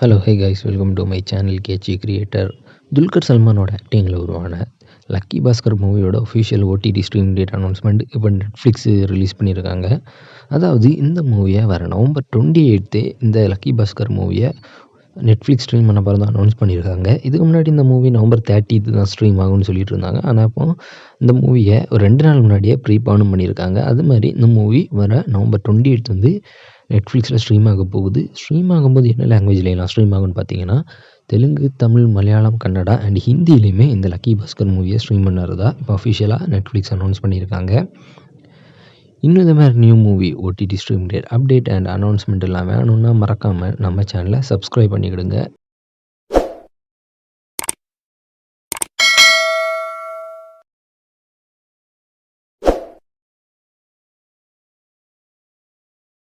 Hello hey guys welcome to my channel catchy creator. Dulquer சல்மானோட ஆக்டிங்கில் உருவான லக்கி பாஸ்கர் மூவியோட official OTT stream date announcement இப்போ நெட்ஃப்ளிக்ஸ் ரிலீஸ் பண்ணியிருக்காங்க. அதாவது இந்த மூவியை வர நவம்பர் 28 இந்த லக்கி பாஸ்கர் மூவியை நெட்ஃப்ளிக்ஸ் ஸ்ட்ரீம் பண்ண போகிறதா அனௌன்ஸ் பண்ணியிருக்காங்க. இதுக்கு முன்னாடி இந்த மூவி நவம்பர் 30 தான் ஸ்ட்ரீம் ஆகும்னு சொல்லிட்டு இருந்தாங்க. ஆனால் இப்போ இந்த மூவியை ஒரு 2 நாள் முன்னாடியே ப்ரீபானும் பண்ணியிருக்காங்க. அது மாதிரி இந்த மூவி வர நவம்பர் 28 வந்து நெட்ஃப்ளிக்ஸில் ஸ்ட்ரீம் ஆக போகுது. ஸ்ட்ரீம் ஆகும்போது என்ன லாங்குவேஜ்லாம் ஸ்ட்ரீம் ஆகும்னு பார்த்தீங்கன்னா, தெலுங்கு, தமிழ், மலையாளம், கன்னடா அண்ட் ஹிந்திலையுமே இந்த லக்கி பாஸ்கர் மூவியை ஸ்ட்ரீம் பண்ணுறதா இப்போ அஃபிஷியலாக நெட்ஃப்ளிக்ஸ் அனௌன்ஸ் பண்ணியிருக்காங்க. இன்னும் இந்த மாதிரி new movie OTT stream date update and announcement எல்லாம் வேணும்னா மறக்காமல் நம்ம சேனலை சப்ஸ்கிரைப் பண்ணிக்கிடுங்க.